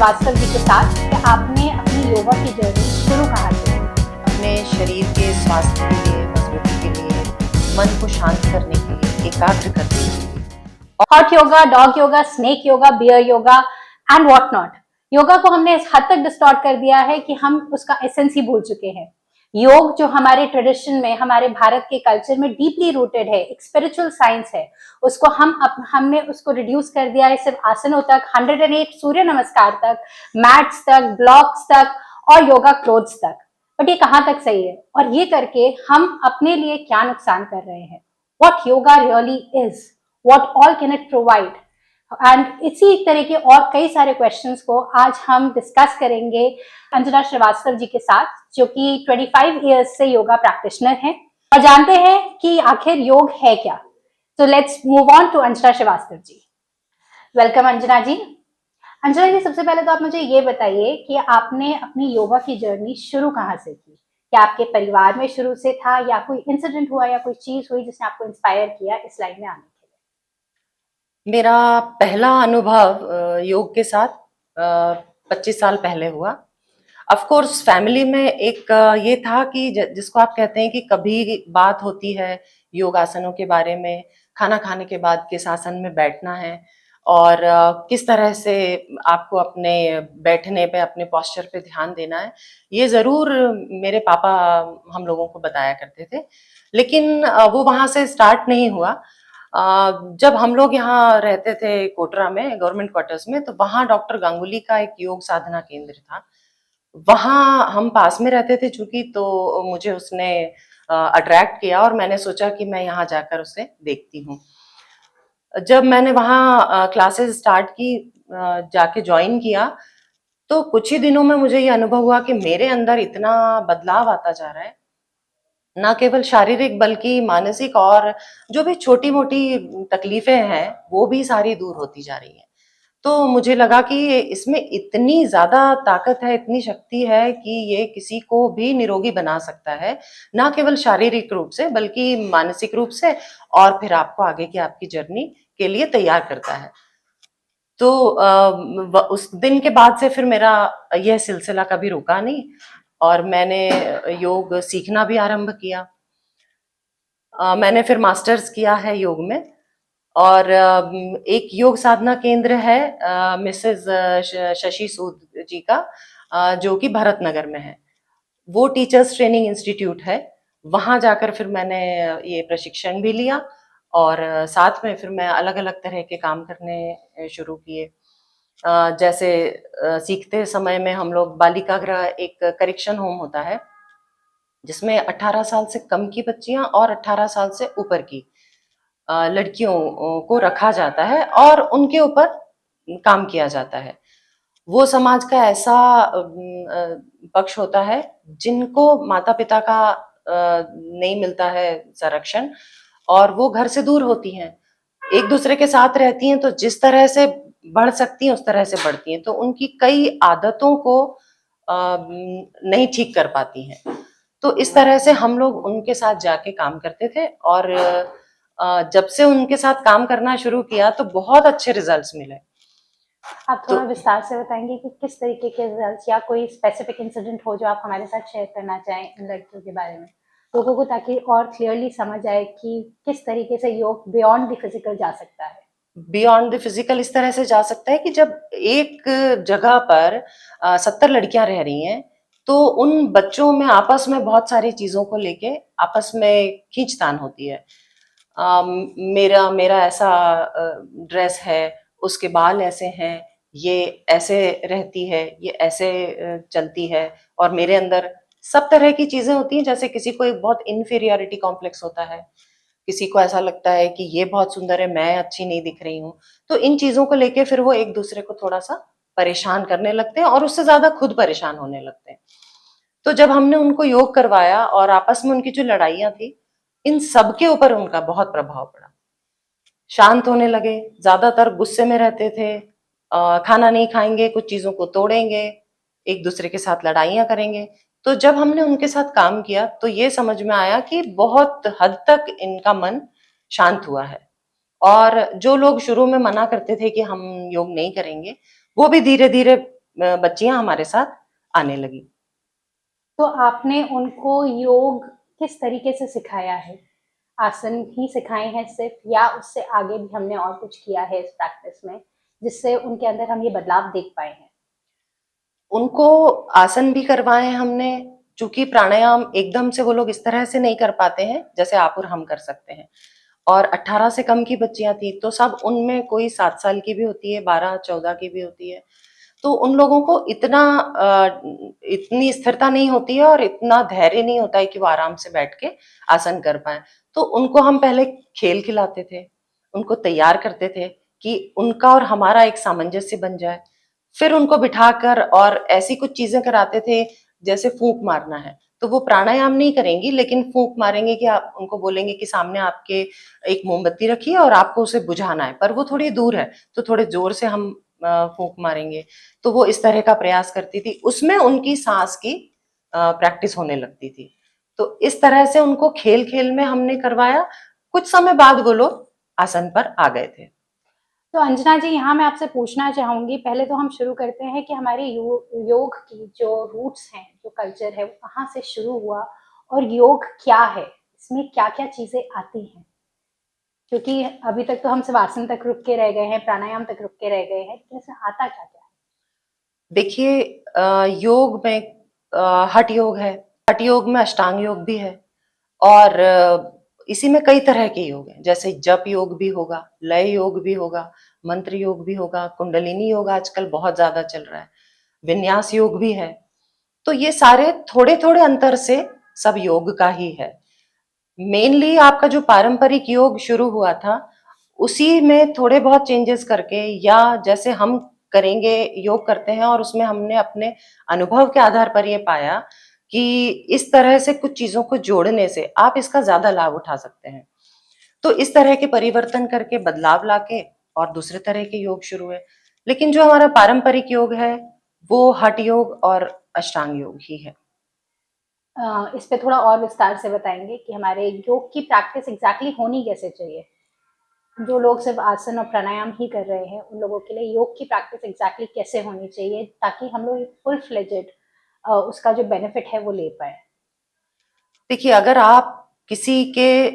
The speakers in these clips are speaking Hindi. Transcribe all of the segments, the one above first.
श्रीवास्तव जी के साथ कि आपने अपनी योगा की जर्नी शुरू कहाँ से की? अपने शरीर के स्वास्थ्य के लिए, मजबूती के लिए, मन को शांत करने के लिए, एकाग्र करने के लिए। Hot yoga, dog yoga, snake yoga, beer yoga and what not. Yoga को हमने इस हद तक डिस्टॉर्ट कर दिया है कि हम उसका एसेंस ही भूल चुके हैं। योग जो हमारे ट्रेडिशन में, हमारे भारत के कल्चर में डीपली रूटेड है, एक स्पिरिचुअल साइंस है, उसको हमने उसको रिड्यूस कर दिया है सिर्फ आसनों तक, 108 सूर्य नमस्कार तक, मैट्स तक, ब्लॉक्स तक और योगा क्लोथ्स तक। बट ये कहाँ तक सही है? और ये करके हम अपने लिए क्या नुकसान कर रहे हैं? What yoga really is, what all can it provide, and इसी तरह के और कई सारे क्वेश्चंस को आज हम डिस्कस करेंगे अंजना श्रीवास्तव जी के साथ, जो कि 25 इयर्स से योगा प्रैक्टिशनर हैं और जानते हैं कि आखिर योग है क्या। तो let's move on to Anjana Srivastava ji. Welcome Anjana ji. Anjana ji, सबसे पहले तो आप मुझे ये बताइए कि आपने अपनी योगा की जर्नी शुरू कहाँ से की? क्या आपके परिवार में शुरू से था या कोई इंसिडेंट हुआ या कोई चीज हुई जिसने आपको इंस्पायर किया इस लाइन में आने के लिए? मेरा पहला अनुभव योग के साथ 25 साल पहले हुआ। ऑफ कोर्स फैमिली में एक ये था कि जिसको आप कहते हैं कि कभी बात होती है योग आसनों के बारे में, खाना खाने के बाद किस आसन में बैठना है और किस तरह से आपको अपने बैठने पे, अपने पोस्चर पे ध्यान देना है। ये ज़रूर मेरे पापा हम लोगों को बताया करते थे, लेकिन वो वहाँ से स्टार्ट नहीं हुआ। जब हम लोग यहाँ रहते थे कोटरा में, गवर्नमेंट क्वार्टर्स में, तो वहाँ डॉक्टर गांगुली का एक योग साधना केंद्र था। वहाँ हम पास में रहते थे चूंकि, तो मुझे उसने अट्रैक्ट किया और मैंने सोचा कि मैं यहाँ जाकर उसे देखती हूँ। जब मैंने वहाँ क्लासेस स्टार्ट की, जाके ज्वाइन किया, तो कुछ ही दिनों में मुझे ये अनुभव हुआ कि मेरे अंदर इतना बदलाव आता जा रहा है, ना केवल शारीरिक बल्कि मानसिक, और जो भी छोटी-मोटी तकलीफें हैं, वो भी सारी दूर होती जा रही हैं। तो मुझे लगा कि इसमें इतनी ज़्यादा ताकत है, इतनी शक्ति है कि ये किसी को भी निरोगी बना सकता है, ना केवल शारीरिक रूप से बल्कि मानसिक रूप से, और फिर आपको आगे की आपकी जर्नी के लिए तैयार करता है। तो उस दिन के बाद से फिर मेरा यह सिलसिला कभी रुका नहीं और मैंने योग सीखना भी आरंभ किया। मैंने फिर मास्टर्स किया है योग में, और एक योग साधना केंद्र है मिसेस शशि सूद जी का, जो कि भरतनगर में है। वो टीचर्स ट्रेनिंग इंस्टीट्यूट है। वहां जाकर फिर मैंने ये प्रशिक्षण भी लिया और साथ में फिर मैं अलग अलग तरह के काम करने शुरू किए। जैसे सीखते समय में हम लोग बालिका गृह, एक करेक्शन होम होता है जिसमें 18 साल से कम की बच्चियां और 18 साल से ऊपर की लड़कियों को रखा जाता है और उनके ऊपर काम किया जाता है। वो समाज का ऐसा पक्ष होता है जिनको माता पिता का नहीं मिलता है संरक्षण, और वो घर से दूर होती हैं, एक दूसरे के साथ रहती हैं, तो जिस तरह से बढ़ सकती हैं उस तरह से बढ़ती हैं, तो उनकी कई आदतों को नहीं ठीक कर पाती हैं। तो इस तरह से हम लोग उनके साथ जाके काम करते थे, और जब से उनके साथ काम करना शुरू किया तो बहुत अच्छे रिजल्ट्स मिले। आप थोड़ा विस्तार से बताएंगे कि किस तरीके के रिजल्ट्स या कोई स्पेसिफिक इंसिडेंट हो जो आप हमारे साथ शेयर करना चाहें इन लड़कियों के बारे में, लोगों को, ताकि और क्लियरली समझ आए कि किस तरीके से योग बियॉन्ड द फिजिकल जा सकता है। बियॉन्ड द फिजिकल इस तरह से जा सकता है कि जब एक जगह पर 70 लड़कियां रह रही हैं, तो उन बच्चों में आपस में बहुत सारी चीजों को लेके आपस में खींचतान होती है। मेरा मेरा ऐसा ड्रेस है, उसके बाल ऐसे हैं, ये ऐसे रहती है, ये ऐसे चलती है, और मेरे अंदर सब तरह की चीजें होती हैं। जैसे किसी को एक बहुत इन्फीरियरिटी कॉम्प्लेक्स होता है, किसी को ऐसा लगता है कि ये बहुत सुंदर है, मैं अच्छी नहीं दिख रही हूँ। तो इन चीजों को लेके फिर वो एक दूसरे को थोड़ा सा परेशान करने लगते हैं और उससे ज्यादा खुद परेशान होने लगते हैं। तो जब हमने उनको योग करवाया और आपस में उनकी जो लड़ाइयां थी, इन सब के ऊपर उनका बहुत प्रभाव पड़ा। शांत होने लगे, ज्यादातर गुस्से में रहते थे, खाना नहीं खाएंगे, कुछ चीजों को तोड़ेंगे, एक दूसरे के साथ लड़ाइयां करेंगे। तो जब हमने उनके साथ काम किया तो ये समझ में आया कि बहुत हद तक इनका मन शांत हुआ है, और जो लोग शुरू में मना करते थे कि हम योग नहीं करेंगे, वो भी धीरे धीरे बच्चियां हमारे साथ आने लगी। तो आपने उनको योग किस तरीके से सिखाया है? आसन ही सिखाए हैं सिर्फ, या उससे आगे भी हमने और कुछ किया है इस प्रैक्टिस में जिससे उनके अंदर हम ये बदलाव देख पाए हैं? उनको आसन भी करवाए हैं हमने, चूंकि प्राणायाम एकदम से वो लोग इस तरह से नहीं कर पाते हैं जैसे आप और हम कर सकते हैं। और 18 से कम की बच्चियां थी, तो सब उनमें कोई 7 साल की भी होती है, 12-14 की भी होती है। तो उन लोगों को इतनी स्थिरता नहीं होती है और इतना धैर्य नहीं होता है कि वो आराम से बैठ के आसन कर पाए। तो उनको हम पहले खेल खिलाते थे, उनको तैयार करते थे कि उनका और हमारा एक सामंजस्य बन जाए। फिर उनको बिठाकर और ऐसी कुछ चीजें कराते थे, जैसे फूंक मारना है तो वो प्राणायाम नहीं करेंगी, लेकिन फूंक मारेंगे कि आप उनको बोलेंगे कि सामने आपके एक मोमबत्ती रखी है और आपको उसे बुझाना है, पर वो थोड़ी दूर है, तो थोड़े जोर से हम फूंक मारेंगे। तो वो इस तरह का प्रयास करती थी, उसमें उनकी सांस की प्रैक्टिस होने लगती थी। तो इस तरह से उनको खेल खेल में हमने करवाया। कुछ समय बाद वो लोग आसन पर आ गए थे। तो अंजना जी, यहाँ मैं आपसे पूछना चाहूंगी, पहले तो हम शुरू करते हैं कि हमारे योग की जो रूट्स हैं, जो कल्चर है, वो कहाँ से शुरू हुआ और योग क्या है, इसमें क्या क्या चीजें आती हैं? क्योंकि अभी तक तो हम सिर्फ आसन तक रुक के रह गए हैं, प्राणायाम तक रुक के रह गए हैं, तो इसमें आता क्या क्या है? देखिए, योग में हठ योग है, हठ योग में अष्टांग योग भी है, और इसी में कई तरह के योग हैं, जैसे जप योग भी होगा, लय योग भी होगा, मंत्र योग भी होगा, कुंडलिनी योग आजकल बहुत ज्यादा चल रहा है, विन्यास योग भी है। तो ये सारे थोड़े थोड़े अंतर से सब योग का ही है। मेनली आपका जो पारंपरिक योग शुरू हुआ था, उसी में थोड़े बहुत चेंजेस करके, या जैसे हम करेंगे, योग करते हैं और उसमें हमने अपने अनुभव के आधार पर ये पाया कि इस तरह से कुछ चीजों को जोड़ने से आप इसका ज्यादा लाभ उठा सकते हैं। तो इस तरह के परिवर्तन करके, बदलाव लाके और दूसरे तरह के योग शुरू हुए। लेकिन जो हमारा पारंपरिक योग है वो हठ योग और अष्टांग योग ही है। इस पे थोड़ा और विस्तार से बताएंगे कि हमारे योग की प्रैक्टिस एग्जैक्टली होनी कैसे चाहिए? जो लोग सिर्फ आसन और प्राणायाम ही कर रहे हैं, उन लोगों के लिए योग की प्रैक्टिस एग्जैक्टली कैसे होनी चाहिए, ताकि हम लोग फुल फ्लेजेड उसका जो बेनिफिट है वो ले पाए? देखिए, अगर आप किसी के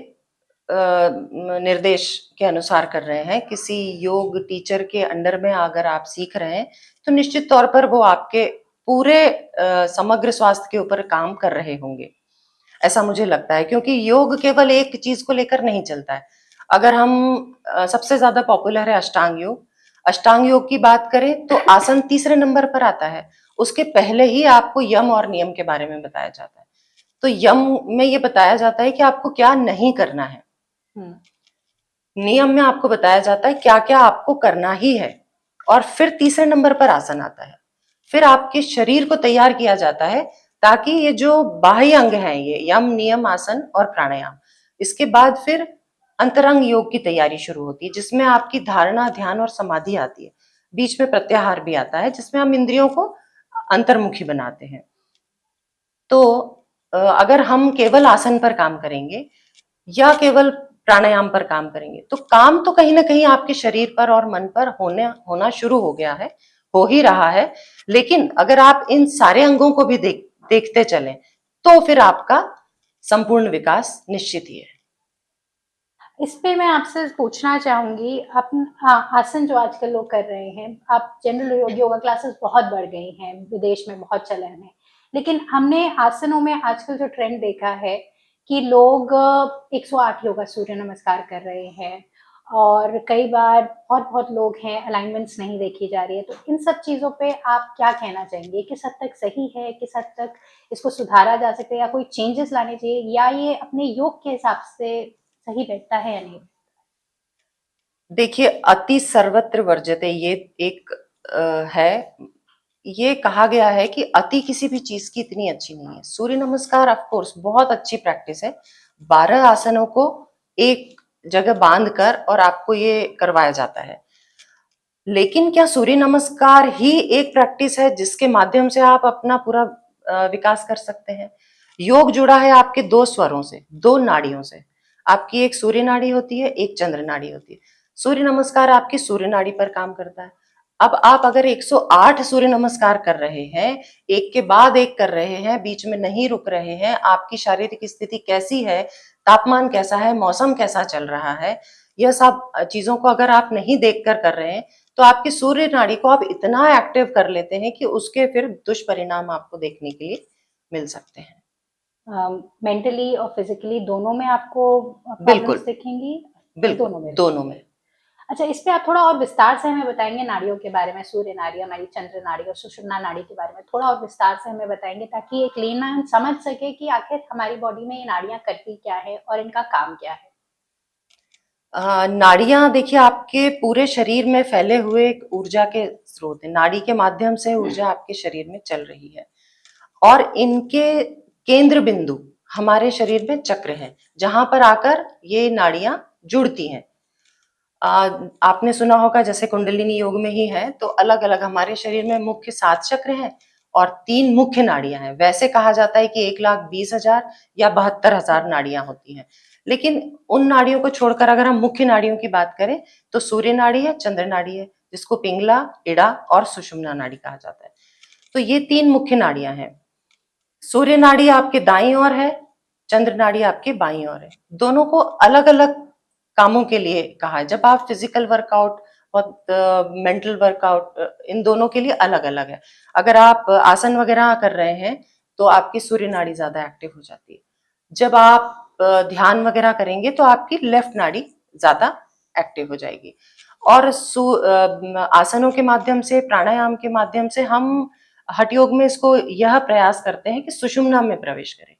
निर्देश के अनुसार कर रहे हैं, किसी योग टीचर के अंडर में अगर आप सीख रहे हैं, तो निश्चित तौर पर वो आपके पूरे समग्र स्वास्थ्य के ऊपर काम कर रहे होंगे, ऐसा मुझे लगता है। क्योंकि योग केवल एक चीज को लेकर नहीं चलता है। अगर हम सबसे ज्यादा पॉपुलर है अष्टांग योग, अष्टांग योग की बात करें तो आसन तीसरे नंबर पर आता है। उसके पहले ही आपको यम और नियम के बारे में बताया जाता है। तो यम में ये बताया जाता है कि आपको क्या नहीं करना है, नियम में आपको बताया जाता है क्या क्या आपको करना ही है, और फिर तीसरे नंबर पर आसन आता है। फिर आपके शरीर को तैयार किया जाता है ताकि ये जो बाह्य अंग हैं, ये यम नियम आसन और प्राणायाम, इसके बाद फिर अंतरंग योग की तैयारी शुरू होती है, जिसमें आपकी धारणा, ध्यान और समाधि आती है। बीच में प्रत्याहार भी आता है, जिसमें हम इंद्रियों को अंतर्मुखी बनाते हैं। तो अगर हम केवल आसन पर काम करेंगे या केवल प्राणायाम पर काम करेंगे, तो काम तो कहीं ना कहीं आपके शरीर पर और मन पर होना शुरू हो गया है, हो ही रहा है। लेकिन अगर आप इन सारे अंगों को भी देखते चलें, तो फिर आपका संपूर्ण विकास निश्चित ही है। इस पे मैं आपसे पूछना चाहूंगी, आप आसन जो आजकल लोग कर रहे हैं, आप जनरल योगा क्लासेस बहुत बढ़ गई हैं, विदेश में बहुत चलन है, लेकिन हमने आसनों में आजकल जो ट्रेंड देखा है कि लोग 108 योगा सूर्य नमस्कार कर रहे हैं, और कई बार बहुत बहुत लोग हैं अलाइनमेंट्स नहीं देखी जा रही है। तो इन सब चीजों पे आप क्या कहना चाहेंगे? किस हद तक सही है, किस हद तक इसको सुधारा जा सकता है, या कोई चेंजेस लाने चाहिए, या ये अपने योग के हिसाब से सही बैठता है या नहीं? देखिए, अति सर्वत्र वर्ज्यते, ये एक है, ये कहा गया है कि अति किसी भी चीज की इतनी अच्छी नहीं है। सूर्य नमस्कार ऑफ कोर्स बहुत अच्छी प्रैक्टिस है, 12 आसनों को एक जगह बांध कर और आपको ये करवाया जाता है। लेकिन क्या सूर्य नमस्कार ही एक प्रैक्टिस है जिसके माध्यम से आप अपना पूरा विकास कर सकते हैं? योग जुड़ा है आपके दो स्वरों से, दो नाड़ियों से। आपकी एक सूर्य नाड़ी होती है, एक चंद्र नाड़ी होती है। सूर्य नमस्कार आपकी सूर्य नाड़ी पर काम करता है। अब आप अगर 108 सूर्य नमस्कार कर रहे हैं, एक के बाद एक कर रहे हैं, बीच में नहीं रुक रहे हैं, आपकी शारीरिक स्थिति कैसी है, तापमान कैसा है, मौसम कैसा चल रहा है, यह सब चीजों को अगर आप नहीं देखकर कर रहे हैं, तो आपकी सूर्य नाड़ी को आप इतना एक्टिव कर लेते हैं कि उसके फिर दुष्परिणाम आपको देखने के लिए मिल सकते हैं। मेंटली और फिजिकली दोनों में आपको बिल्कुल, प्रॉब्लम्स दिखेंगी? बिल्कुल, दोनों में दोनों दिखेंगी। में। अच्छा, इस पे आप थोड़ा और विस्तार से हमें बताएंगे नाड़ियों के बारे में, सूर्य नाड़ी, हमारी चंद्र नाड़ी और सुषुम्ना नाड़ी के बारे में थोड़ा और विस्तार से हमें बताएंगे, ताकि एक लेमैन समझ सके कि आखिर हमारी बॉडी में ये नाड़ियां करती क्या है और इनका काम क्या है। नाड़ियां देखिए आपके पूरे शरीर में फैले हुए एक ऊर्जा के स्रोत है। नाड़ी के माध्यम से ऊर्जा आपके शरीर में चल रही है और इनके केंद्र बिंदु हमारे शरीर में चक्र हैं, जहां पर आकर ये नाड़ियां जुड़ती हैं। आपने सुना होगा जैसे कुंडलिनी योग में ही है, तो अलग अलग हमारे शरीर में मुख्य 7 चक्र हैं और 3 मुख्य नाड़ियां हैं। वैसे कहा जाता है कि 1,20,000 या 72,000 नाड़ियां होती हैं, लेकिन उन नाड़ियों को छोड़कर अगर हम मुख्य नाड़ियों की बात करें तो सूर्य नाड़ी है, चंद्र नाड़ी है, जिसको पिंगला, इड़ा और सुषुम्ना नाड़ी कहा जाता है। तो ये 3 मुख्य नाड़ियां हैं। सूर्य नाड़ी आपके दाईं ओर है, चंद्र नाड़ी आपके बाईं ओर है। दोनों को अलग अलग कामों के लिए कहा है। जब आप फिजिकल वर्कआउट और मेंटल वर्कआउट, इन दोनों के लिए अलग अलग है। अगर आप आसन वगैरह कर रहे हैं तो आपकी सूर्य नाड़ी ज्यादा एक्टिव हो जाती है। जब आप ध्यान वगैरह करेंगे तो आपकी लेफ्ट नाड़ी ज्यादा एक्टिव हो जाएगी। और आसनों के माध्यम से, प्राणायाम के माध्यम से हम हठ योग में इसको यह प्रयास करते हैं कि सुषुम्ना में प्रवेश करें।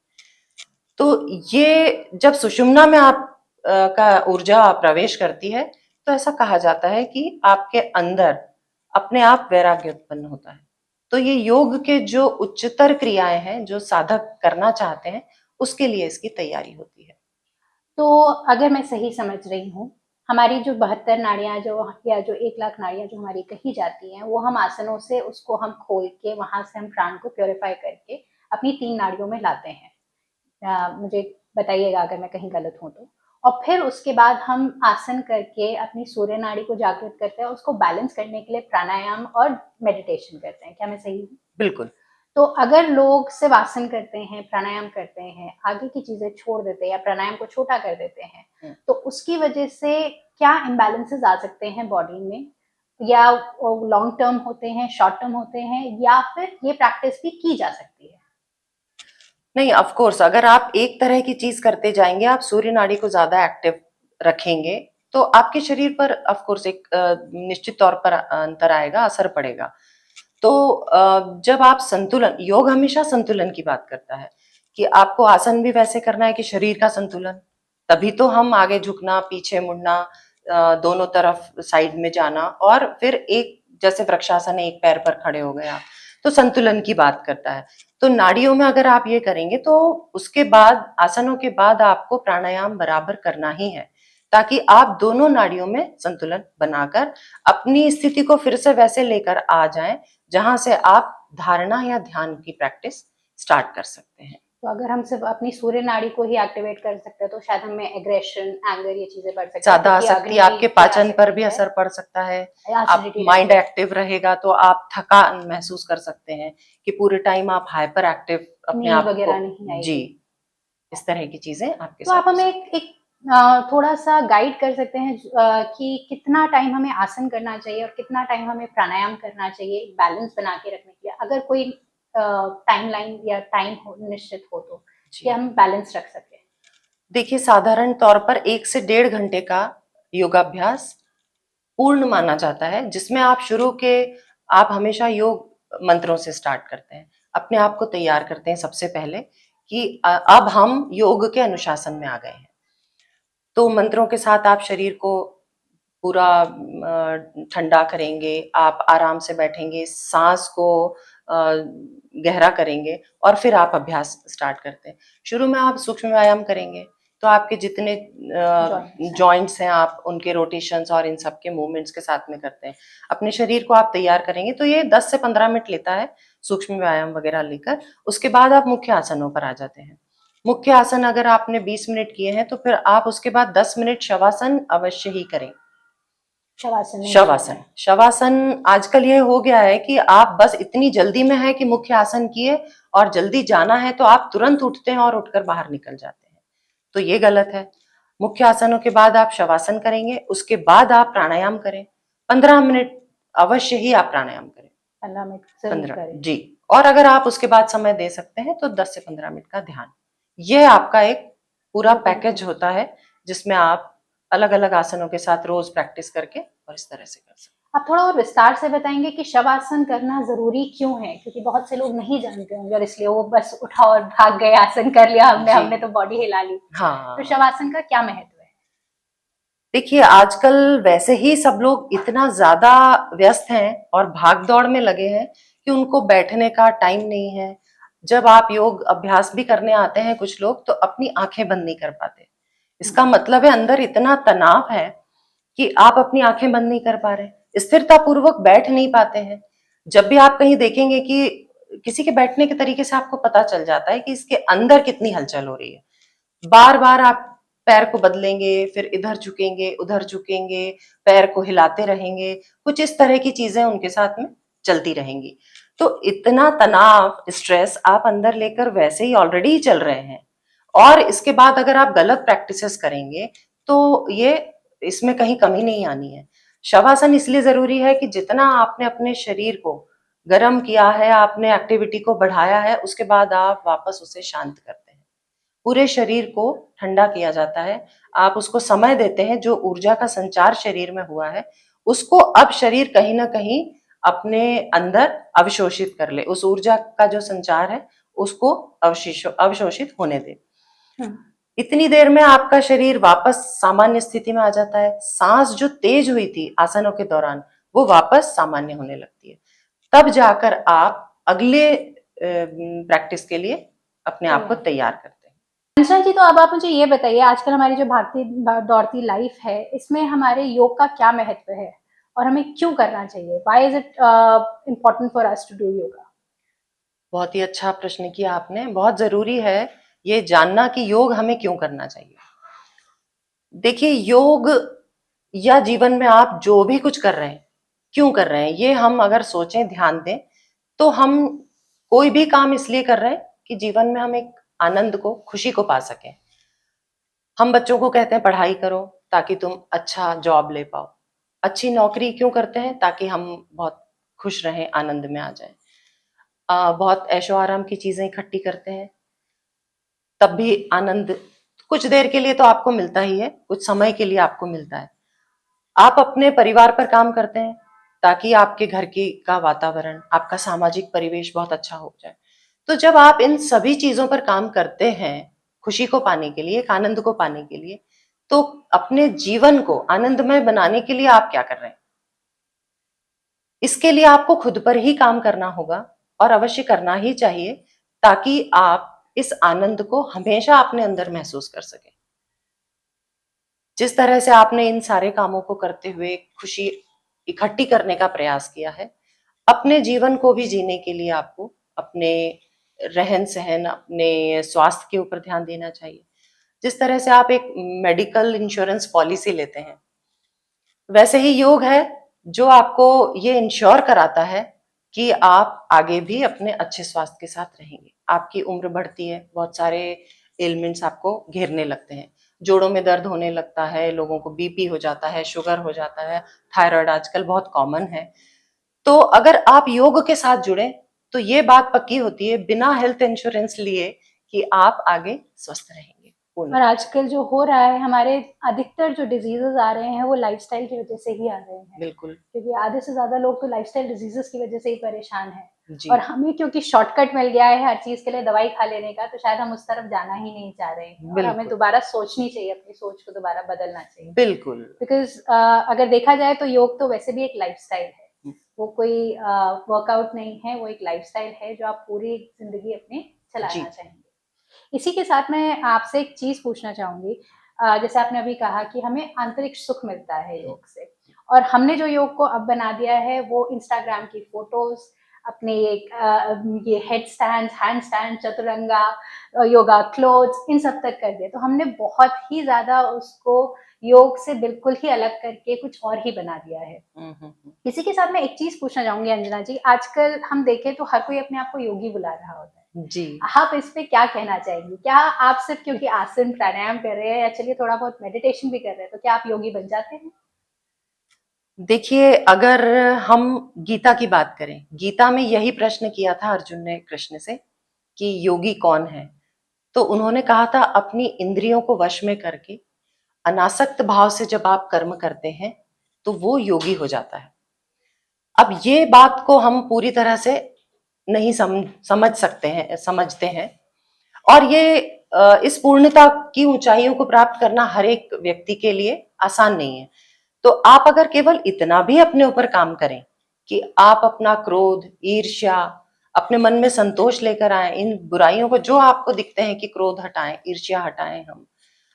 तो ये जब सुषुम्ना में आप का ऊर्जा प्रवेश करती है, तो ऐसा कहा जाता है कि आपके अंदर अपने आप वैराग्य उत्पन्न होता है। तो ये योग के जो उच्चतर क्रियाएं हैं, जो साधक करना चाहते हैं, उसके लिए इसकी तैयारी होती है। तो अगर मैं सही समझ रही हूँ, हमारी जो 72 नाड़ियाँ जो, या जो 1,00,000 नाड़ियाँ जो हमारी कही जाती हैं, वो हम आसनों से उसको हम खोल के वहां से हम प्राण को प्योरीफाई करके अपनी 3 नाड़ियों में लाते हैं। मुझे बताइएगा अगर मैं कहीं गलत हूँ तो। और फिर उसके बाद हम आसन करके अपनी सूर्य नाड़ी को जागृत करते हैं, उसको बैलेंस करने के लिए प्राणायाम और मेडिटेशन करते हैं। क्या मैं सही हूँ? बिल्कुल। तो अगर लोग सिर्फ आसन करते हैं, प्राणायाम करते हैं, आगे की चीजें छोड़ देते हैं या प्राणायाम को छोटा कर देते हैं, तो उसकी वजह से क्या इम्बैलेंसेस आ सकते हैं बॉडी में? या लॉन्ग टर्म होते हैं, शॉर्ट टर्म होते हैं, या फिर ये प्रैक्टिस भी की जा सकती है? नहीं, ऑफ कोर्स अगर आप एक तरह की चीज करते जाएंगे, आप सूर्य नाड़ी को ज्यादा एक्टिव रखेंगे, तो आपके शरीर पर ऑफ कोर्स एक निश्चित तौर पर अंतर आएगा, असर पड़ेगा। तो जब आप संतुलन, योग हमेशा संतुलन की बात करता है कि आपको आसन भी वैसे करना है कि शरीर का संतुलन, तभी तो हम आगे झुकना, पीछे मुड़ना, दोनों तरफ साइड में जाना, और फिर एक जैसे वृक्षासन है, एक पैर पर खड़े हो गए आप, तो संतुलन की बात करता है। तो नाड़ियों में अगर आप ये करेंगे तो उसके बाद, आसनों के बाद आपको प्राणायाम बराबर करना ही है, ताकि आप दोनों नाड़ियों में संतुलन बनाकर अपनी स्थिति को फिर से वैसे लेकर आ जाएं जहां से आप धारणा या ध्यान की प्रैक्टिस स्टार्ट कर सकते हैं। तो अगर हम सिर्फ अपनी सूर्य नाड़ी को ही एक्टिवेट कर सकते हैं, तो शायद हमें एग्रेशन, एंगर, ये चीजें बढ़ सकती है, ज्यादा आ क्योंकि सकती है, अग्नि आपके भी आ पाचन पर भी सकती है, असर पड़ सकता है। आप एसिडिटी माइंड लेवल। एक्टिव रहेगा तो आप थकान महसूस कर सकते हैं कि पूरे टाइम आप हाइपर एक्टिव अपने नींद आप को, वगैरह नहीं जी, आएगी। इस तरह की चीजें आपके तो आप साथ हो हमें सकती एक थोड़ा सा गाइड कर सकते हैं कि कितना टाइम हमें आसन करना चाहिए और कितना टाइम हमें प्राणायाम करना चाहिए बैलेंस बना के रखने के लिए, अगर कोई टाइमलाइन या टाइम निश्चित हो तो, कि जी। हम बैलेंस रख सकें? देखिए, साधारण तौर पर 1 से 1.5 घंटे का योगाभ्यास पूर्ण माना जाता है, जिसमें आप हमेशा योग मंत्रों से स्टार्ट करते हैं, अपने आप को तैयार करते हैं सबसे पहले कि अब हम योग के अनुशासन में आ गए हैं। तो मंत्रों के साथ आप शरीर को पूरा ठंडा करेंगे, आप आराम से बैठेंगे, सांस को गहरा करेंगे और फिर आप अभ्यास स्टार्ट करते हैं। शुरू में आप सूक्ष्म व्यायाम करेंगे, तो आपके जितने जॉइंट्स। जॉइंट्स हैं, आप उनके रोटेशंस और इन सब के मूवमेंट्स के साथ में करते हैं। अपने शरीर को आप तैयार करेंगे, तो ये 10 से 15 मिनट लेता है सूक्ष्म व्यायाम वगैरह लेकर। उसके बाद आप मुख्य आसनों पर आ जाते हैं। मुख्य आसन अगर आपने 20 मिनट किए हैं, तो फिर आप उसके बाद 10 मिनट शवासन अवश्य ही करें। शवासन नहीं शवासन। करना है। शवासन आजकल ये हो गया है कि आप बस इतनी जल्दी में है कि मुख्य आसन किए और जल्दी जाना है तो आप तुरंत उठते हैं और उठकर बाहर निकल जाते हैं, तो ये गलत है। मुख्य आसनों के बाद आप शवासन करेंगे, उसके बाद आप प्राणायाम करें। 15 मिनट अवश्य ही आप प्राणायाम करें। 15 मिनट जरूर 15 करें। जी। और अगर आप उसके बाद समय दे सकते हैं तो 10 से 15 मिनट का ध्यान। ये आपका एक पूरा पैकेज होता है जिसमें आप अलग अलग आसनों के साथ रोज प्रैक्टिस करके और इस तरह से कर सकते हैं। आप थोड़ा और विस्तार से बताएंगे कि शवासन करना जरूरी क्यों है, क्योंकि बहुत से लोग नहीं जानते होंगे और इसलिए वो बस उठा और भाग गए, आसन कर लिया हमने, जी। हमने तो बॉडी हिला ली। तो हाँ, शवासन का क्या महत्व है? देखिए आजकल वैसे ही सब लोग इतना ज्यादा व्यस्त हैं और भाग दौड़ में लगे हैं कि उनको बैठने का टाइम नहीं है। जब आप योग अभ्यास भी करने आते हैं कुछ लोग तो अपनी आंखें बंद नहीं कर पाते। इसका मतलब है अंदर इतना तनाव है कि आप अपनी आंखें बंद नहीं कर पा रहे, स्थिरता पूर्वक बैठ नहीं पाते हैं। जब भी आप कहीं देखेंगे कि किसी के बैठने के तरीके से आपको पता चल जाता है कि इसके अंदर कितनी हलचल हो रही है। बार बार आप पैर को बदलेंगे, फिर इधर झुकेंगे, उधर झुकेंगे, पैर को हिलाते रहेंगे, कुछ इस तरह की चीजें उनके साथ में चलती रहेंगी। तो इतना तनाव, स्ट्रेस आप अंदर लेकर वैसे ही ऑलरेडी ही चल रहे हैं और इसके बाद अगर आप गलत प्रैक्टिसेस करेंगे तो ये इसमें कहीं कमी नहीं आनी है। शवासन इसलिए जरूरी है कि जितना आपने अपने शरीर को गर्म किया है, आपने एक्टिविटी को बढ़ाया है, उसके बाद आप वापस उसे शांत करते हैं। पूरे शरीर को ठंडा किया जाता है। आप उसको समय देते हैं, जो ऊर्जा का संचार शरीर में हुआ है उसको अब शरीर कहीं ना कहीं अपने अंदर अवशोषित कर ले। उस ऊर्जा का जो संचार है उसको अवशोषित होने दे। इतनी देर में आपका शरीर वापस सामान्य स्थिति में आ जाता है। सांस जो तेज हुई थी आसनों के दौरान वो वापस सामान्य होने लगती है। तब जाकर आप अगले प्रैक्टिस के लिए अपने आप को तैयार करते हैं। अंशना जी, तो अब आप मुझे ये बताइए, आजकल हमारी जो भागती दौड़ती लाइफ है, इसमें हमारे योग का क्या महत्व है और हमें क्यों करना चाहिए? Why is it important for us to do yoga? बहुत ही अच्छा प्रश्न किया आपने। बहुत जरूरी है ये जानना कि योग हमें क्यों करना चाहिए। देखिए योग या जीवन में आप जो भी कुछ कर रहे हैं, क्यों कर रहे हैं, ये हम अगर सोचें, ध्यान दें तो हम कोई भी काम इसलिए कर रहे हैं कि जीवन में हम एक आनंद को, खुशी को पा सकें। हम बच्चों को कहते हैं पढ़ाई करो ताकि तुम अच्छा जॉब ले पाओ। अच्छी नौकरी क्यों करते हैं? ताकि हम बहुत खुश रहें, आनंद में आ जाएं। बहुत ऐशो आराम की चीजें इकट्ठी करते हैं, तब भी आनंद कुछ देर के लिए तो आपको मिलता ही है, कुछ समय के लिए आपको मिलता है। आप अपने परिवार पर काम करते हैं ताकि आपके घर की का वातावरण, आपका सामाजिक परिवेश बहुत अच्छा हो जाए। तो जब आप इन सभी चीजों पर काम करते हैं खुशी को पाने के लिए, एक आनंद को पाने के लिए, तो अपने जीवन को आनंदमय बनाने के लिए आप क्या कर रहे हैं? इसके लिए आपको खुद पर ही काम करना होगा और अवश्य करना ही चाहिए ताकि आप इस आनंद को हमेशा अपने अंदर महसूस कर सकें। जिस तरह से आपने इन सारे कामों को करते हुए खुशी इकट्ठी करने का प्रयास किया है, अपने जीवन को भी जीने के लिए आपको अपने रहन सहन, अपने स्वास्थ्य के ऊपर ध्यान देना चाहिए। जिस तरह से आप एक मेडिकल इंश्योरेंस पॉलिसी लेते हैं, वैसे ही योग है जो आपको ये इंश्योर कराता है कि आप आगे भी अपने अच्छे स्वास्थ्य के साथ रहेंगे। आपकी उम्र बढ़ती है, बहुत सारे एलिमेंट्स आपको घेरने लगते हैं। जोड़ों में दर्द होने लगता है, लोगों को बीपी हो जाता है, शुगर हो जाता है, थायराइड आजकल बहुत कॉमन है। तो अगर आप योग के साथ जुड़े तो ये बात पक्की होती है बिना हेल्थ इंश्योरेंस लिए कि आप आगे स्वस्थ रहेंगे। और आजकल जो हो रहा है, हमारे अधिकतर जो डिजीजेस आ रहे हैं वो लाइफस्टाइल की वजह से ही आ रहे हैं। बिल्कुल क्योंकि आधे से ज्यादा लोग तो लाइफस्टाइल डिजीजेस की वजह से ही परेशान हैं। जी। और हमें क्योंकि शॉर्टकट मिल गया है हर चीज के लिए दवाई खा लेने का, तो शायद हम उस तरफ जाना ही नहीं चाह रहे हैं और हमें बिल्कुल दोबारा सोचनी चाहिए, अपनी सोच को दोबारा बदलना चाहिए। बिल्कुल। बिकॉज अगर देखा जाए तो योग तो वैसे भी एक लाइफस्टाइल है, वो कोई वर्कआउट नहीं है, वो एक लाइफस्टाइल है जो आप पूरी जिंदगी अपनी जी चलाना चाहेंगे। इसी के साथ मैं आपसे एक चीज पूछना चाहूंगी। जैसे आपने अभी कहा कि हमें आंतरिक सुख मिलता है योग से, और हमने जो योग को अब बना दिया है वो इंस्टाग्राम की फोटोज, अपने ये head stand, hand stand, Chaturanga yoga clothes, इन सब तक कर दिया। तो हमने बहुत ही ज्यादा उसको योग से बिल्कुल ही अलग करके कुछ और ही बना दिया है। इसी के साथ मैं एक चीज पूछना चाहूंगी अंजना जी, आजकल हम देखें तो हर कोई अपने आप को योगी बुला रहा होता है जी। आप इस पे क्या कहना चाहेंगी? क्या आप सिर्फ क्योंकि आसन प्राणायाम कर रहे हैं या चलिए थोड़ा बहुत मेडिटेशन भी कर रहे हैं तो क्या आप योगी बन जाते हैं? देखिए, अगर हम गीता की बात करें, गीता में यही प्रश्न किया था अर्जुन ने कृष्ण से कि योगी कौन है? तो उन्होंने कहा था अपनी इंद्रियों को वश में करके अनासक्त भाव से जब आप कर्म करते हैं तो वो योगी हो जाता है। अब ये बात को हम पूरी तरह से नहीं समझ सकते हैं, समझते हैं, और ये इस पूर्णता की ऊंचाइयों को प्राप्त करना हर एक व्यक्ति के लिए आसान नहीं है। तो आप अगर केवल इतना भी अपने ऊपर काम करें कि आप अपना क्रोध, ईर्ष्या, अपने मन में संतोष लेकर आए, इन बुराइयों को जो आपको दिखते हैं कि क्रोध हटाएं, ईर्ष्या हटाएं, हम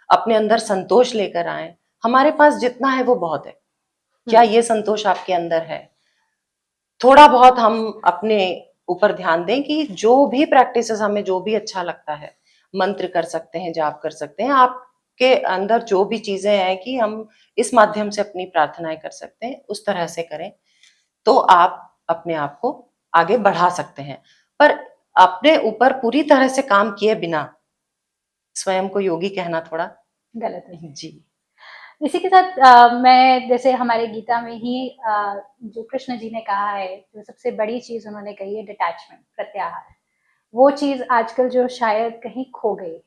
अपने अंदर संतोष लेकर आए। हमारे पास जितना है वो बहुत है। क्या ये संतोष आपके अंदर है? थोड़ा बहुत हम अपने ऊपर ध्यान दें कि जो भी प्रैक्टिसेस हमें जो भी अच्छा लगता है, मंत्र कर सकते हैं, जाप कर सकते हैं, आपके अंदर जो भी चीजें हैं कि हम इस माध्यम से अपनी प्रार्थनाएं कर सकते हैं, उस तरह से करें तो आप अपने आप को आगे बढ़ा सकते हैं। पर अपने ऊपर पूरी तरह से काम किए बिना स्वयं को योगी कहना थोड़ा गलत है जी। इसी के साथ मैं जैसे हमारे गीता में ही जो कृष्ण जी ने कहा है, जो सबसे बड़ी चीज उन्होंने कही है डिटैचमेंट, प्रत्याहार, वो चीज आजकल जो शायद कहीं खो गई है।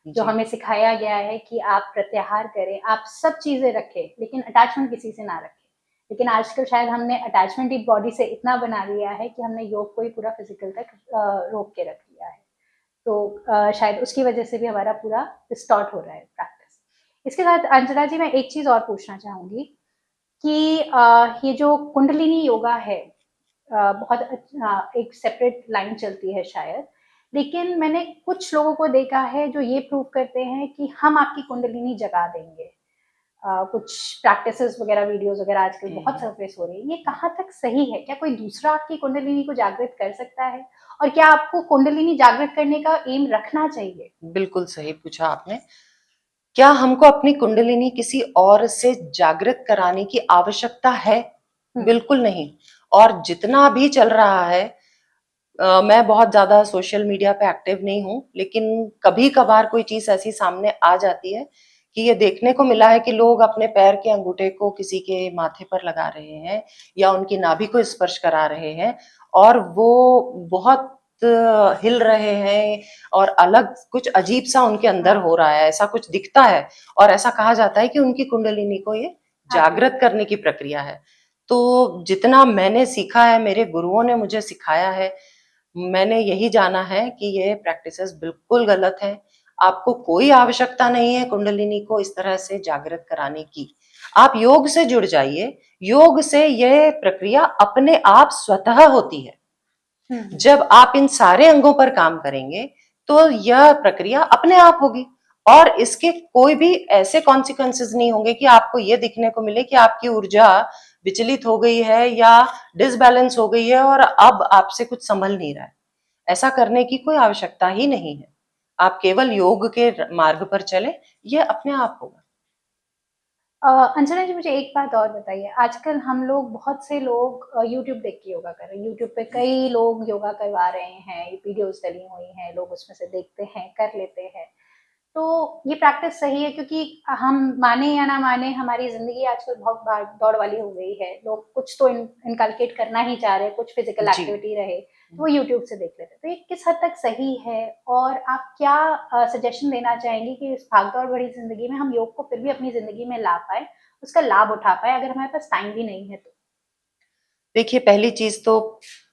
जो जी। हमें सिखाया गया है कि आप प्रत्याहार करें, आप सब चीजें रखें लेकिन अटैचमेंट किसी से ना रखें। लेकिन आजकल शायद हमने अटैचमेंट ही बॉडी से इतना बना लिया है कि हमने योग को ही पूरा फिजिकल तक रोक के रख लिया है। तो शायद उसकी वजह से भी हमारा पूरा डिस्टॉर्ट हो रहा है प्रैक्टिस। इसके साथ अंजना जी मैं एक चीज और पूछना चाहूंगी कि ये जो कुंडलिनी योगा है, बहुत एक सेपरेट लाइन चलती है शायद, लेकिन मैंने कुछ लोगों को देखा है जो ये प्रूव करते हैं कि हम आपकी कुंडलिनी जगा देंगे। कुछ प्रैक्टिसेस वगैरह, वीडियोस वगैरह आजकल बहुत सरफेस हो रही है, ये कहाँ तक सही है? क्या कोई दूसरा आपकी कुंडलिनी को जागृत कर सकता है? और क्या आपको कुंडलिनी जागृत करने का एम रखना चाहिए? बिल्कुल सही पूछा आपने। क्या हमको अपनी कुंडलिनी किसी और से जागृत कराने की आवश्यकता है? बिल्कुल नहीं। और जितना भी चल रहा है, मैं बहुत ज्यादा सोशल मीडिया पे एक्टिव नहीं हूँ, लेकिन कभी कभार कोई चीज ऐसी सामने आ जाती है कि ये देखने को मिला है कि लोग अपने पैर के अंगूठे को किसी के माथे पर लगा रहे हैं या उनकी नाभि को स्पर्श करा रहे हैं, और वो बहुत हिल रहे हैं और अलग कुछ अजीब सा उनके अंदर हो रहा है, ऐसा कुछ दिखता है। और ऐसा कहा जाता है कि उनकी कुंडलिनी को ये जागृत करने की प्रक्रिया है। तो जितना मैंने सीखा है, मेरे गुरुओं ने मुझे सिखाया है, मैंने यही जाना है कि ये प्रैक्टिसेस बिल्कुल गलत है। आपको कोई आवश्यकता नहीं है कुंडलिनी को इस तरह से जागृत कराने की। आप योग से जुड़ जाइए। योग से यह प्रक्रिया अपने आप स्वतः होती है। जब आप इन सारे अंगों पर काम करेंगे तो यह प्रक्रिया अपने आप होगी, और इसके कोई भी ऐसे कॉन्सिक्वेंसेस नहीं होंगे कि आपको ये दिखने को मिले कि आपकी ऊर्जा विचलित हो गई है या डिसबैलेंस हो गई है और अब आपसे कुछ संभल नहीं रहा है। ऐसा करने की कोई आवश्यकता ही नहीं है। आप केवल योग के मार्ग पर चले, ये अपने आप होगा। अंजना जी मुझे एक बात और बताइए, आजकल हम लोग, बहुत से लोग यूट्यूब देख के योगा कर रहे हैं, यूट्यूब पे कई लोग योगा करवा रहे हैं, वीडियोस डली हुई हैं, लोग उसमें से देखते हैं, कर लेते हैं। तो ये प्रैक्टिस सही है? क्योंकि हम माने या ना माने, हमारी जिंदगी आजकल बहुत भाग दौड़ वाली हो गई है। लोग कुछ तो इनकलकेट करना ही चाह रहे हैं, कुछ फिजिकल जी। एक्टिविटी रहे, तो वो यूट्यूब से देख लेते हैं। तो ये किस हद तक सही है? और आप क्या सजेशन देना चाहेंगे कि इस भागदौड़ भरी जिंदगी में हम योग को फिर भी अपनी जिंदगी में ला पाए, उसका लाभ उठा पाए, अगर हमारे पास टाइम भी नहीं है तो? देखिए, पहली चीज तो,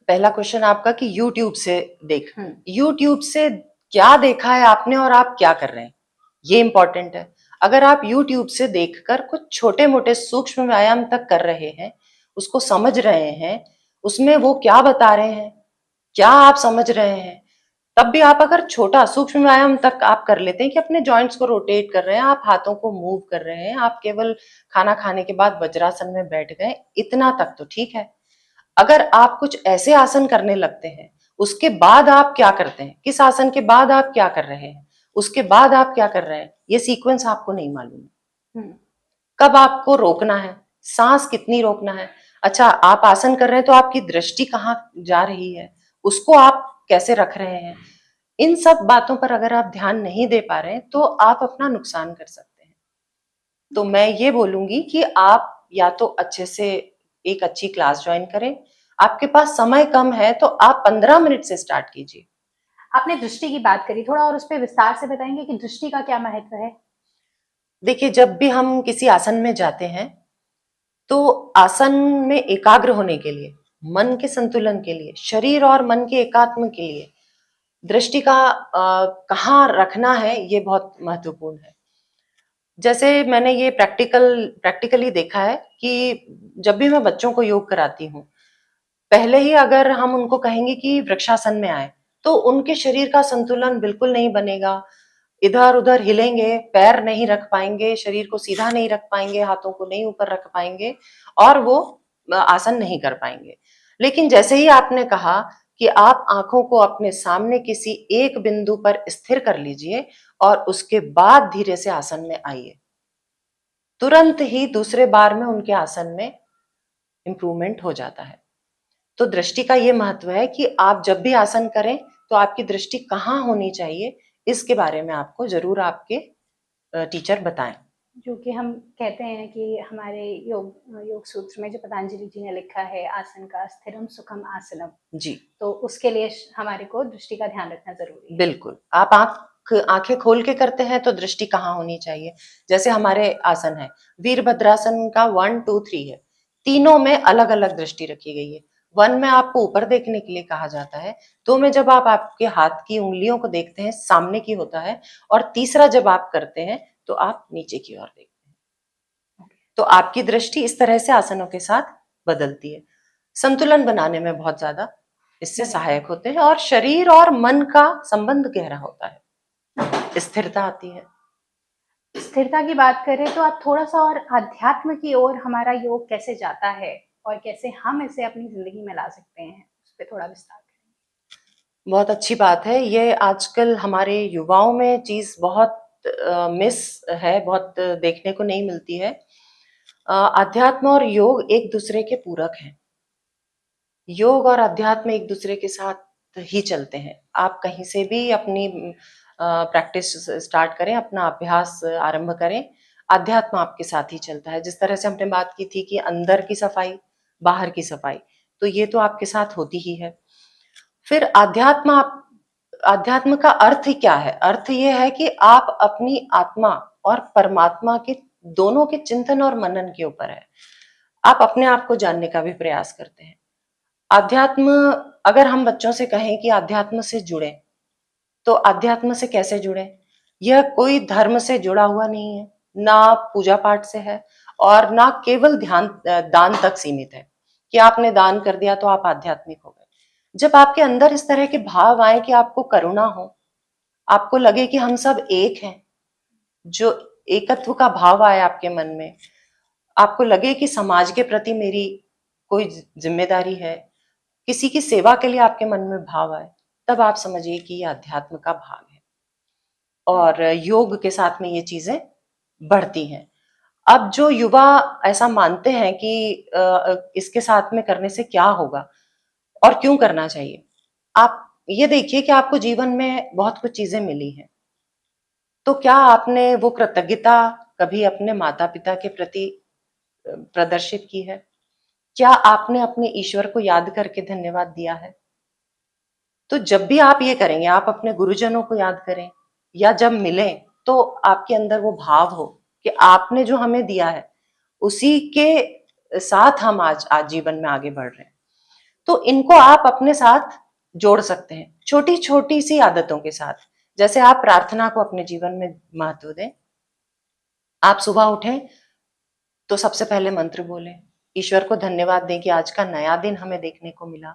पहला क्वेश्चन आपका कि यूट्यूब से देख, यूट्यूब से क्या देखा है आपने और आप क्या कर रहे हैं, ये इंपॉर्टेंट है। अगर आप यूट्यूब से देखकर कुछ छोटे मोटे सूक्ष्म व्यायाम तक कर रहे हैं, उसको समझ रहे हैं, उसमें वो क्या बता रहे हैं, क्या आप समझ रहे हैं, तब भी आप अगर छोटा सूक्ष्म व्यायाम तक आप कर लेते हैं कि अपने जॉइंट्स को रोटेट कर रहे हैं, आप हाथों को मूव कर रहे हैं, आप केवल खाना खाने के बाद वज्रासन में बैठ गए, इतना तक तो ठीक है। अगर आप कुछ ऐसे आसन करने लगते हैं, उसके बाद आप क्या करते हैं, किस आसन के बाद आप क्या कर रहे हैं, उसके बाद आप क्या कर रहे हैं, ये सीक्वेंस आपको नहीं मालूम है। कब आपको रोकना है, सांस कितनी रोकना है। अच्छा, आप आसन कर रहे हैं तो आपकी दृष्टि कहाँ जा रही है, उसको आप कैसे रख रहे हैं, इन सब बातों पर अगर आप ध्यान नहीं दे पा रहे हैं तो आप अपना नुकसान कर सकते हैं। तो मैं ये बोलूंगी कि आप या तो अच्छे से एक अच्छी क्लास ज्वाइन करें, आपके पास समय कम है तो आप 15 मिनट से स्टार्ट कीजिए। आपने दृष्टि की बात करी, थोड़ा और उस पर विस्तार से बताएंगे कि दृष्टि का क्या महत्व है? देखिए, जब भी हम किसी आसन में जाते हैं तो आसन में एकाग्र होने के लिए, मन के संतुलन के लिए, शरीर और मन के एकात्म के लिए दृष्टि का कहाँ रखना है ये बहुत महत्वपूर्ण है। जैसे मैंने ये प्रैक्टिकली देखा है कि जब भी मैं बच्चों को योग कराती हूँ, पहले ही अगर हम उनको कहेंगे कि वृक्षासन में आए तो उनके शरीर का संतुलन बिल्कुल नहीं बनेगा, इधर उधर हिलेंगे, पैर नहीं रख पाएंगे, शरीर को सीधा नहीं रख पाएंगे, हाथों को नहीं ऊपर रख पाएंगे और वो आसन नहीं कर पाएंगे। लेकिन जैसे ही आपने कहा कि आप आंखों को अपने सामने किसी एक बिंदु पर स्थिर कर लीजिए और उसके बाद धीरे से आसन में आइए, तुरंत ही दूसरे बार में उनके आसन में इंप्रूवमेंट हो जाता है। तो दृष्टि का ये महत्व है कि आप जब भी आसन करें तो आपकी दृष्टि कहाँ होनी चाहिए, इसके बारे में आपको जरूर आपके टीचर बताएं। जो कि हम कहते हैं कि हमारे योग सूत्र में जो पतंजलि जी ने लिखा है, आसन का स्थिरम सुखम आसनम, जी, तो उसके लिए हमारे को दृष्टि का ध्यान रखना जरूरी है। बिल्कुल। आप आंखें खोल के करते हैं तो दृष्टि कहाँ होनी चाहिए। जैसे हमारे आसन है, वीरभद्रासन का 1 2 3 है, तीनों में अलग अलग दृष्टि रखी गई है। 1 में आपको ऊपर देखने के लिए कहा जाता है, 2 में जब आप आपके हाथ की उंगलियों को देखते हैं सामने की होता है, और तीसरा जब आप करते हैं तो आप नीचे की ओर देखते हैं। तो आपकी दृष्टि इस तरह से आसनों के साथ बदलती है, संतुलन बनाने में बहुत ज्यादा इससे सहायक होते हैं और शरीर और मन का संबंध गहरा होता है, स्थिरता आती है। स्थिरता की बात करें तो आप थोड़ा सा और अध्यात्म की ओर हमारा योग कैसे जाता है और कैसे हम इसे अपनी जिंदगी में ला सकते हैं, उस पर थोड़ा विस्तार करें। बहुत अच्छी बात है, ये आजकल हमारे युवाओं में चीज बहुत मिस है, बहुत देखने को नहीं मिलती है। अध्यात्म और योग एक दूसरे के पूरक हैं। योग और अध्यात्म एक दूसरे के साथ ही चलते हैं। आप कहीं से भी अपनी प्रैक्टिस स्टार्ट करें, अपना अभ्यास आरंभ करें, अध्यात्म आपके साथ ही चलता है। जिस तरह से हमने बात की थी कि अंदर की सफाई, बाहर की सफाई, तो ये तो आपके साथ होती ही है। फिर अध्यात्म का अर्थ ही क्या है? अर्थ ये है कि आप अपनी आत्मा और परमात्मा के दोनों के चिंतन और मनन के ऊपर है। आप अपने आप को जानने का भी प्रयास करते हैं। अध्यात्म, अगर हम बच्चों से कहें कि अध्यात्म से जुड़े, तो अध्यात्म से कैसे जुड़े? यह कोई धर्म से जुड़ा हुआ नहीं है, ना पूजा पाठ से है और ना केवल दान तक सीमित है कि आपने दान कर दिया तो आप आध्यात्मिक हो गए। जब आपके अंदर इस तरह के भाव आए कि आपको करुणा हो, आपको लगे कि हम सब एक हैं, जो एकत्व का भाव आए आपके मन में, आपको लगे कि समाज के प्रति मेरी कोई जिम्मेदारी है, किसी की सेवा के लिए आपके मन में भाव आए, तब आप समझिए कि ये अध्यात्म का भाव है और योग के साथ में ये चीजें बढ़ती हैं। अब जो युवा ऐसा मानते हैं कि इसके साथ में करने से क्या होगा और क्यों करना चाहिए, आप ये देखिए कि आपको जीवन में बहुत कुछ चीजें मिली हैं, तो क्या आपने वो कृतज्ञता कभी अपने माता पिता के प्रति प्रदर्शित की है? क्या आपने अपने ईश्वर को याद करके धन्यवाद दिया है? तो जब भी आप ये करेंगे, आप अपने गुरुजनों को याद करें या जब मिलें, तो आपके अंदर वो भाव हो कि आपने जो हमें दिया है उसी के साथ हम आज जीवन में आगे बढ़ रहे हैं। तो इनको आप अपने साथ जोड़ सकते हैं, छोटी छोटी सी आदतों के साथ। जैसे आप प्रार्थना को अपने जीवन में महत्व दें। आप सुबह उठें तो सबसे पहले मंत्र बोलें, ईश्वर को धन्यवाद दें कि आज का नया दिन हमें देखने को मिला।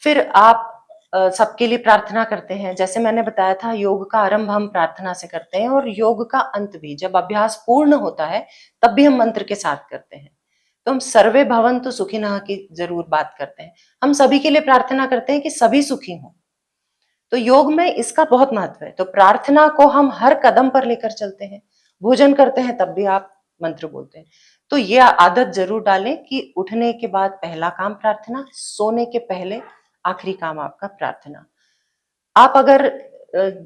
फिर आप सबके लिए प्रार्थना करते हैं। जैसे मैंने बताया था, योग का आरंभ हम प्रार्थना से करते हैं और योग का अंत भी जब अभ्यास पूर्ण होता है तब भी हम मंत्र के साथ करते हैं। तो हम सर्वे भवन्तु सुखिनः की जरूर बात करते हैं। हम सभी के लिए प्रार्थना करते हैं कि सभी सुखी हों। तो योग में इसका बहुत महत्व है। तो प्रार्थना को हम हर कदम पर लेकर चलते हैं। भोजन करते हैं तब भी आप मंत्र बोलते हैं। तो ये आदत जरूर डालें कि उठने के बाद पहला काम प्रार्थना, सोने के पहले आखिरी काम आपका प्रार्थना। आप अगर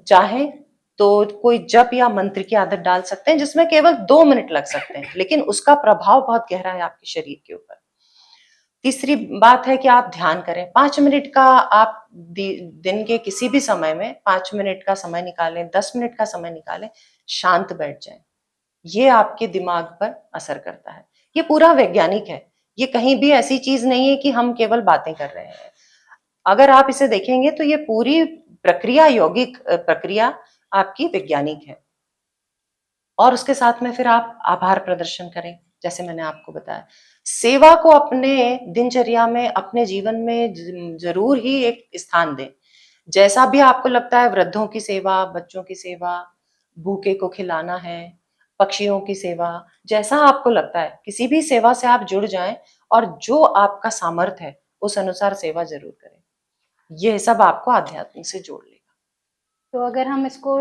चाहें तो कोई जप या मंत्र की आदत डाल सकते हैं जिसमें केवल 2 मिनट लग सकते हैं, लेकिन उसका प्रभाव बहुत गहरा है आपके शरीर के ऊपर। तीसरी बात है कि आप ध्यान करें। 5 मिनट का आप दिन के किसी भी समय में 5 मिनट का समय निकालें, 10 मिनट का समय निकालें, शांत बैठ जाएं। ये आपके दिमाग पर असर करता है। ये पूरा वैज्ञानिक है। ये कहीं भी ऐसी चीज नहीं है कि हम केवल बातें कर रहे हैं। अगर आप इसे देखेंगे तो ये पूरी प्रक्रिया, यौगिक प्रक्रिया आपकी वैज्ञानिक है। और उसके साथ में फिर आप आभार प्रदर्शन करें, जैसे मैंने आपको बताया। सेवा को अपने दिनचर्या में, अपने जीवन में जरूर ही एक स्थान दें। जैसा भी आपको लगता है, वृद्धों की सेवा, बच्चों की सेवा, भूखे को खिलाना है, पक्षियों की सेवा, जैसा आपको लगता है किसी भी सेवा से आप जुड़ जाएं और जो आपका सामर्थ्य है उस अनुसार सेवा जरूर करें। ये सब आपको आध्यात्म से जोड़ लेगा। तो अगर हम इसको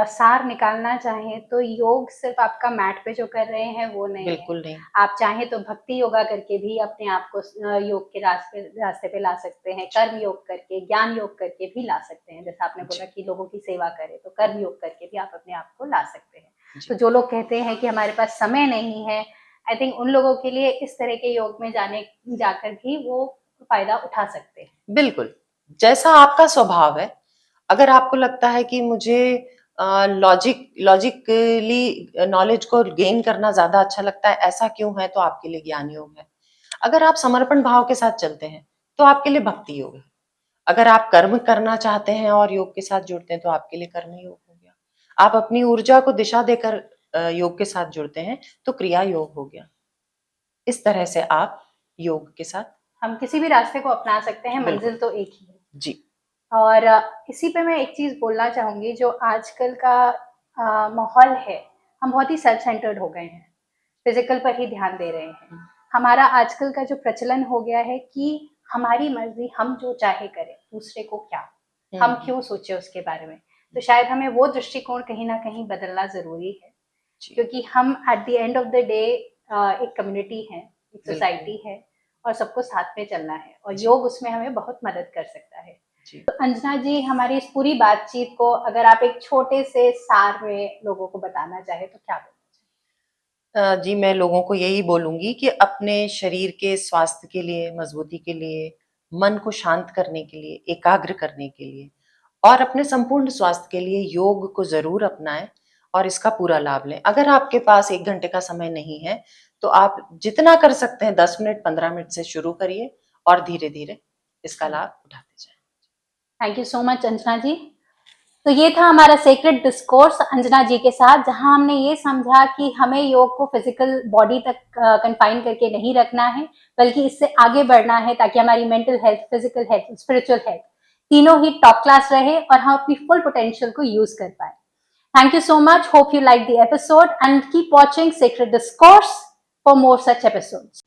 सार निकालना चाहें तो योग सिर्फ आपका मैट पे जो कर रहे हैं वो नहीं है। बिल्कुल नहीं। आप चाहें तो भक्ति योगा करके भी अपने आप को योग के रास्ते पे ला सकते हैं। कर्म योग करके, ज्ञान योग करके भी ला सकते हैं। जैसा आपने बोला कि लोगों की सेवा करें, तो कर्म योग करके भी आप अपने आप को ला सकते हैं। तो जो लोग कहते हैं कि हमारे पास समय नहीं है, आई थिंक उन लोगों के लिए इस तरह के योग में जाकर भी वो फायदा उठा सकते हैं। बिल्कुल, जैसा आपका स्वभाव है। अगर आपको लगता है कि मुझे लॉजिकली नॉलेज को गेन करना ज्यादा अच्छा लगता है, ऐसा क्यों है, तो आपके लिए ज्ञान योग है। अगर आप समर्पण भाव के साथ चलते हैं तो आपके लिए भक्ति योग है। अगर आप कर्म करना चाहते हैं और योग के साथ जुड़ते हैं तो आपके लिए कर्म योग हो गया। आप अपनी ऊर्जा को दिशा देकर योग के साथ जुड़ते हैं तो क्रिया योग हो गया। इस तरह से आप योग के साथ हम किसी भी रास्ते को अपना सकते हैं, मंजिल तो एक ही है जी। और इसी पे मैं एक चीज बोलना चाहूंगी, जो आजकल का माहौल है, हम बहुत ही सेल्फ सेंटर्ड हो गए हैं, फिजिकल पर ही ध्यान दे रहे हैं। हमारा आजकल का जो प्रचलन हो गया है कि हमारी मर्जी, हम जो चाहे करें, दूसरे को क्या, हम क्यों सोचे उसके बारे में। तो शायद हमें वो दृष्टिकोण कहीं ना कहीं बदलना जरूरी है, क्योंकि हम at the end of the day एक कम्युनिटी है, एक सोसाइटी है और सबको साथ में चलना है और योग उसमें हमें बहुत मदद कर सकता है। तो अंजना जी, हमारी इस पूरी बातचीत को अगर आप एक छोटे से सार में लोगों को बताना चाहे तो क्या बोलना चाहें? जी, मैं लोगों को यही बोलूंगी कि अपने शरीर के स्वास्थ्य के लिए, मजबूती के लिए, मन को शांत करने के लिए, एकाग्र करने के लिए और अपने संपूर्ण स्वास्थ्य के लिए योग को जरूर अपनाएं और इसका पूरा लाभ लें। अगर आपके पास 1 घंटे का समय नहीं है तो आप जितना कर सकते हैं 10 मिनट, 15 मिनट से शुरू करिए और धीरे धीरे इसका लाभ उठाते जाएं। Thank you so much Anjana ji. तो ये था हमारा सेक्रेड डिस्कोर्स अंजना जी के साथ, जहां हमने ये समझा कि हमें योग को फिजिकल बॉडी तक कंफाइन करके नहीं रखना है, बल्कि इससे आगे बढ़ना है ताकि हमारी mental health, physical health, spiritual health तीनों ही टॉप क्लास रहे और हम अपनी फुल पोटेंशियल को यूज कर पाए। Thank you so much. Hope you liked the episode and keep watching Sacred Discourse for more such episodes.